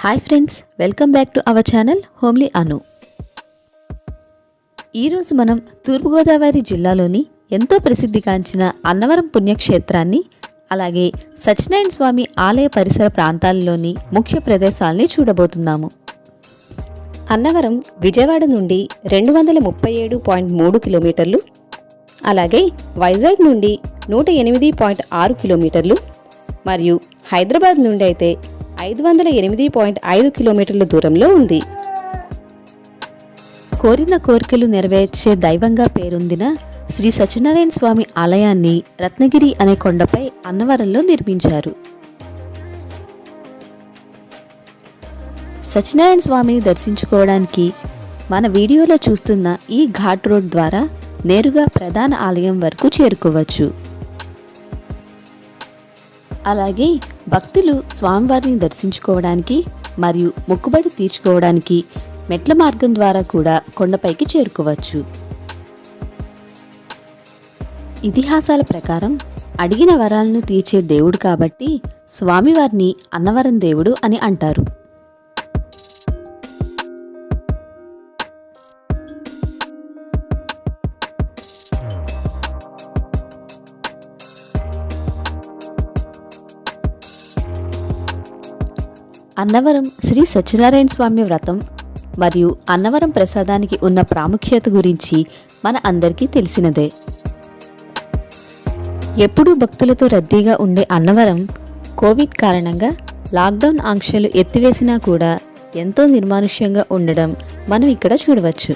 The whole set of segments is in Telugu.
Hi friends, welcome back to our channel homely Anu. ఈరోజు మనం తూర్పుగోదావరి జిల్లాలోని ఎంతో ప్రసిద్ధిగాంచిన అన్నవరం పుణ్యక్షేత్రాన్ని, అలాగే సత్యనారాయణ స్వామి ఆలయ పరిసర ప్రాంతాల్లోని ముఖ్య ప్రదేశాలని చూడబోతున్నాము. అన్నవరం విజయవాడ నుండి 237.3 కిలోమీటర్లు, అలాగే వైజాగ్ నుండి 108.6 కిలోమీటర్లు మరియు హైదరాబాద్ నుండి అయితే 508.5 కిలోమీటర్ల దూరంలో ఉంది. కోరిన కోరికలు నెరవేర్చే దైవంగా పేరొందిన శ్రీ సత్యనారాయణ స్వామి ఆలయాన్ని రత్నగిరి అనే కొండపై అన్నవరంలో నిర్మించారు. సత్యనారాయణ స్వామిని దర్శించుకోవడానికి మన వీడియోలో చూస్తున్న ఈ ఘాట్ రోడ్ ద్వారా నేరుగా ప్రధాన ఆలయం వరకు చేరుకోవచ్చు. అలాగే భక్తులు స్వామివారిని దర్శించుకోవడానికి మరియు మొక్కుబడి తీర్చుకోవడానికి మెట్ల మార్గం ద్వారా కూడా కొండపైకి చేరుకోవచ్చు. ఇతిహాసాల ప్రకారం అడిగిన వరాలను తీర్చే దేవుడు కాబట్టి స్వామివారిని అన్నవరం దేవుడు అని అంటారు. అన్నవరం శ్రీ సత్యనారాయణ స్వామి వ్రతం మరియు అన్నవరం ప్రసాదానికి ఉన్న ప్రాముఖ్యత గురించి మన అందరికీ తెలిసినదే. ఎప్పుడూ భక్తులతో రద్దీగా ఉండే అన్నవరం కోవిడ్ కారణంగా లాక్డౌన్ ఆంక్షలు ఎత్తివేసినా కూడా ఎంతో నిర్మానుష్యంగా ఉండడం మనం ఇక్కడ చూడవచ్చు.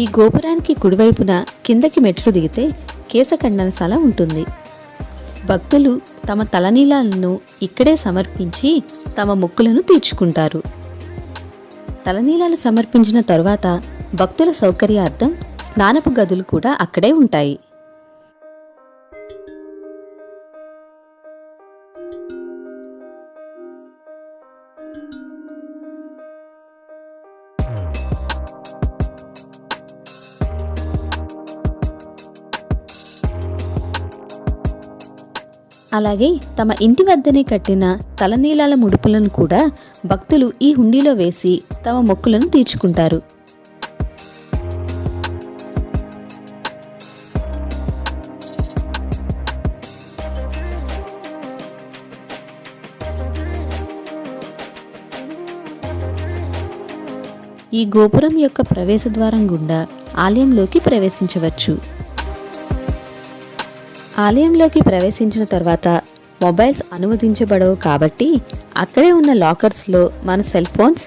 ఈ గోపురానికి కుడివైపున కిందకి మెట్లు దిగితే కేశఖండనశాల ఉంటుంది. భక్తులు తమ తలనీలాలను ఇక్కడే సమర్పించి తమ మొక్కులను తీర్చుకుంటారు. తలనీలాలు సమర్పించిన తరువాత భక్తుల సౌకర్యార్థం స్నానపు గదులు కూడా అక్కడే ఉంటాయి. అలాగే తమ ఇంటి వద్దనే కట్టిన తలనీలాల ముడుపులను కూడా భక్తులు ఈ హుండీలో వేసి తమ మొక్కులను తీర్చుకుంటారు. ఈ గోపురం యొక్క ప్రవేశ ద్వారం గుండా ఆలయంలోకి ప్రవేశించవచ్చు. ఆలయంలోకి ప్రవేశించిన తర్వాత మొబైల్స్ అనుమతించబడవు కాబట్టి అక్కడే ఉన్న లాకర్స్లో మన సెల్ ఫోన్స్,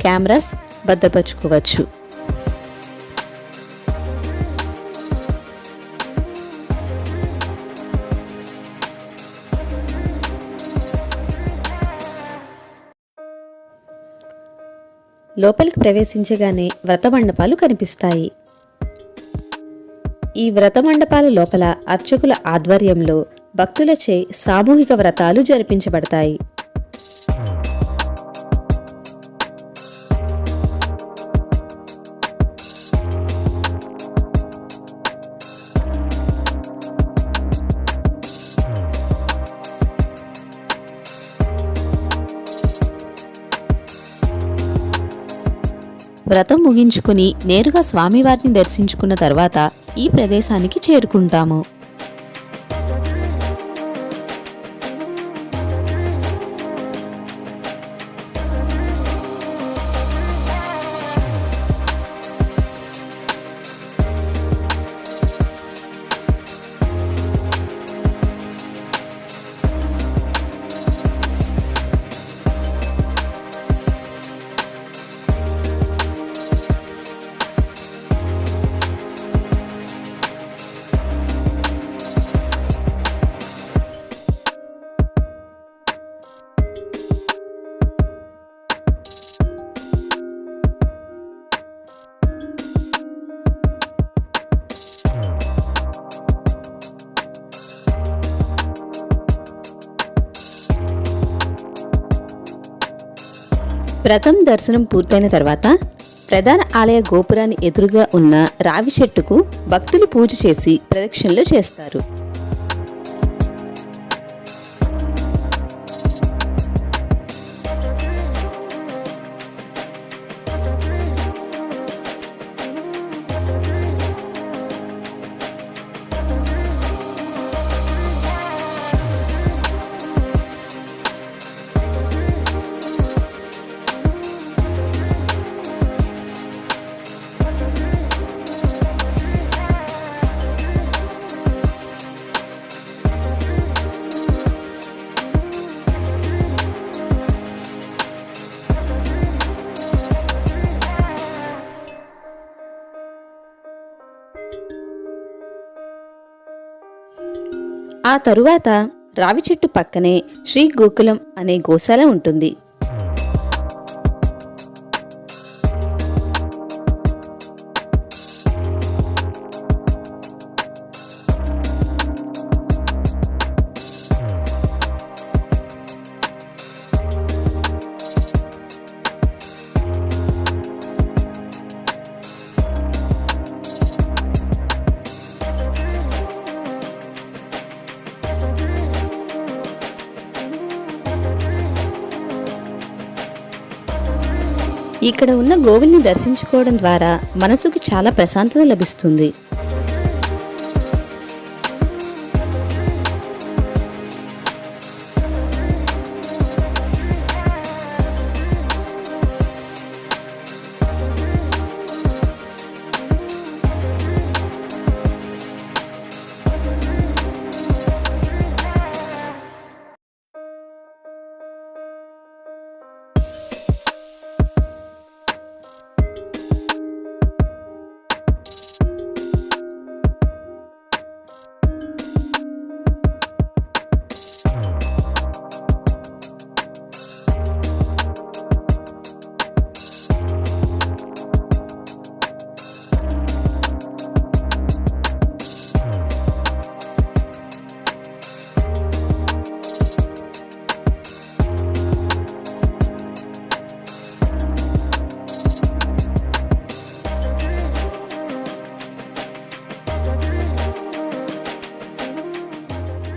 కెమెరాస్ భద్రపరచుకోవచ్చు. లోపలికి ప్రవేశించగానే వ్రత మండపాలు కనిపిస్తాయి. ఈ వ్రత మండపాల లోపల అర్చకుల ఆధ్వర్యంలో భక్తులచే సామూహిక వ్రతాలు జరిపించబడతాయి. వ్రతం ముగించుకుని నేరుగా స్వామివారిని దర్శించుకున్న తర్వాత ఈ ప్రదేశానికి చేరుకుంటాము. వ్రతం దర్శనం పూర్తయిన తర్వాత ప్రధాన ఆలయ గోపురాన్ని ఎదురుగా ఉన్న రావి చెట్టుకు భక్తులు పూజ చేసి ప్రదక్షిణలు చేస్తారు. ఆ తరువాత రావి చెట్టు పక్కనే శ్రీ గోకులం అనే గోశాల ఉంటుంది. ఇక్కడ ఉన్న గోవుల్ని దర్శించుకోవడం ద్వారా మనసుకు చాలా ప్రశాంతత లభిస్తుంది.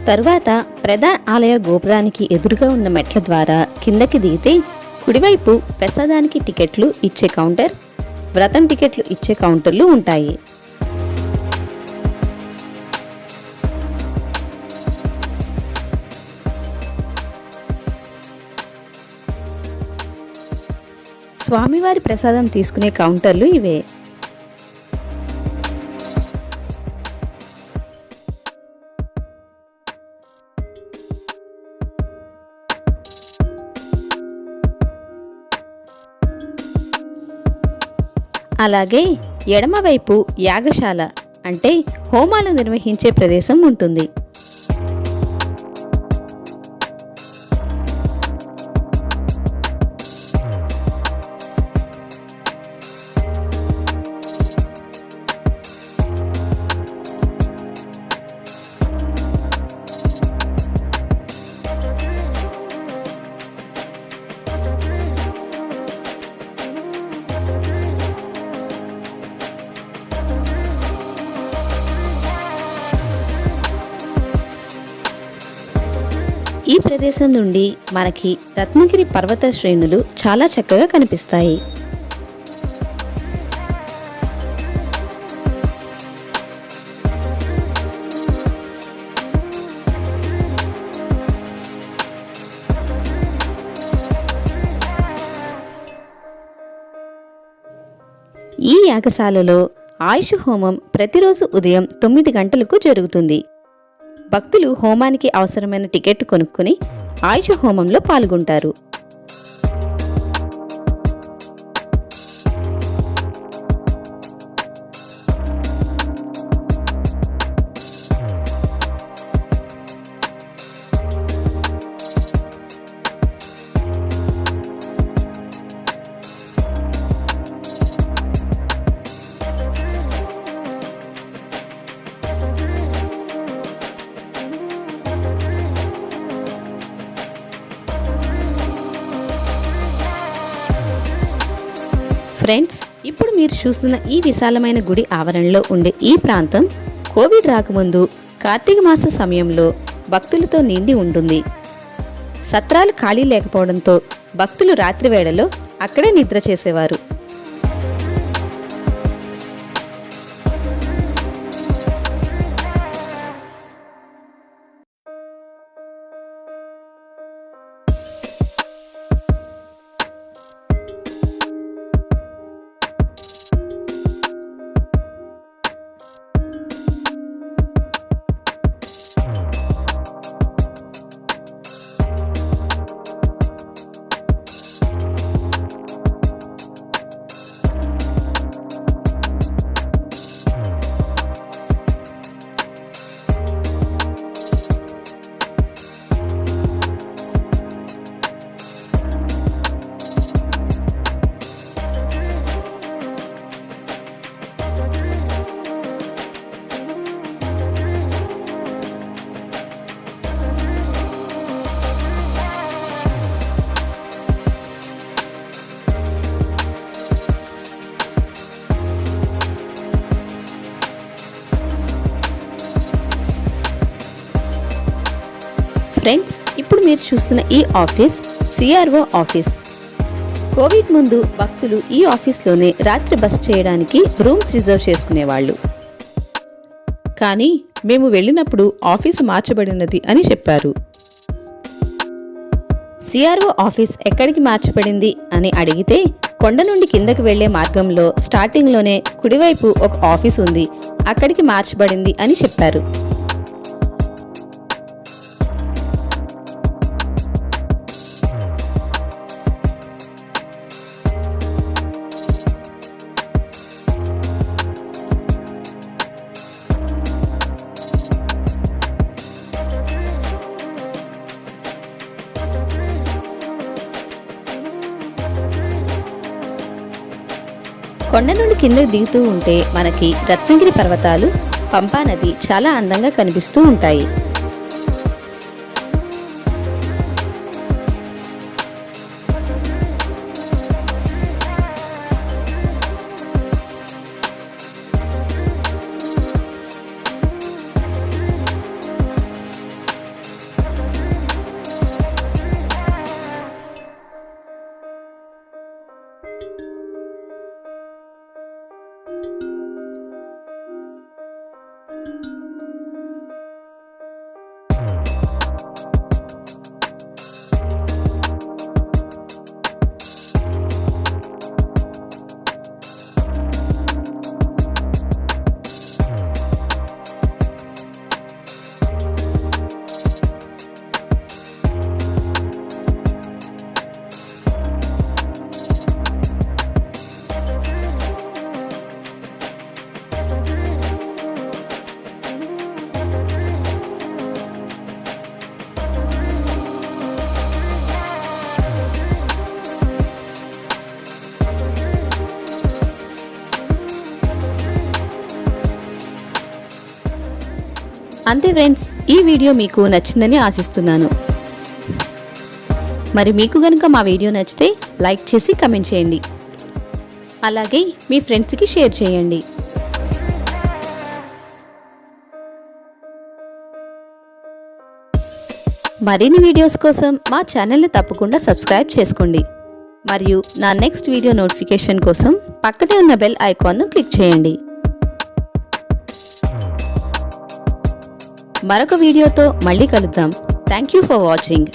తరువాత ప్రధాన ఆలయ గోపురానికి ఎదురుగా ఉన్న మెట్ల ద్వారా కిందకి దిగితే కుడివైపు ప్రసాదానికి టికెట్లు ఇచ్చే కౌంటర్, వ్రతం టికెట్లు ఇచ్చే కౌంటర్లు ఉంటాయి. స్వామివారి ప్రసాదం తీసుకునే కౌంటర్లు ఇవే. అలాగే ఎడమవైపు యాగశాల అంటే హోమాలు నిర్వహించే ప్రదేశం ఉంటుంది. ఈ ప్రదేశం నుండి మనకి రత్నగిరి పర్వత శ్రేణులు చాలా చక్కగా కనిపిస్తాయి. ఈ యాగశాలలో ఆయుష్ హోమం ప్రతిరోజు ఉదయం 9 గంటలకు జరుగుతుంది. భక్తులు హోమానికి అవసరమైన టికెట్ కొనుక్కొని ఆయుష్ హోమంలో పాల్గొంటారు. ఫ్రెండ్స్, ఇప్పుడు మీరు చూస్తున్న ఈ విశాలమైన గుడి ఆవరణలో ఉండే ఈ ప్రాంతం కోవిడ్ రాకముందు కార్తీక మాస సమయంలో భక్తులతో నిండి ఉంటుంది. సత్రాలు ఖాళీ లేకపోవడంతో భక్తులు రాత్రి వేళలో అక్కడే నిద్ర చేసేవారు. ఫ్రెండ్స్, ఇప్పుడు మీరు చూస్తున్న ఈ ఆఫీస్ సిఆర్ఓ ఆఫీస్. కోవిడ్ ముందు భక్తులు ఈ ఆఫీస్లోనే రాత్రి బస చేయడానికి రూమ్స్ రిజర్వ్ చేసుకునేవాళ్ళు. కానీ మేము వెళ్ళినప్పుడు ఆఫీసు మార్చబడినది అని చెప్పారు. సిఆర్ఓ ఆఫీస్ ఎక్కడికి మార్చబడింది అని అడిగితే, కొండ నుండి కిందకి వెళ్లే మార్గంలో స్టార్టింగ్లోనే కుడివైపు ఒక ఆఫీస్ ఉంది, అక్కడికి మార్చబడింది అని చెప్పారు. కొండ నుండి కిందకి దిగుతూ ఉంటే మనకి రత్నగిరి పర్వతాలు, పంపా నది చాలా అందంగా కనిపిస్తూ ఉంటాయి. అంతే ఫ్రెండ్స్, ఈ వీడియో మీకు నచ్చిందని ఆశిస్తున్నాను. మరి మీకు గనుక మా వీడియో నచ్చితే లైక్ చేసి కమెంట్ చేయండి. అలాగే మీ ఫ్రెండ్స్కి షేర్ చేయండి. మరిన్ని వీడియోస్ కోసం మా ఛానల్ని తప్పకుండా సబ్స్క్రైబ్ చేసుకోండి. మరియు నా నెక్స్ట్ వీడియో నోటిఫికేషన్ కోసం పక్కనే ఉన్న బెల్ ఐకాన్ను క్లిక్ చేయండి. మరొక వీడియోతో మళ్ళీ కలుద్దాం. Thank you for watching.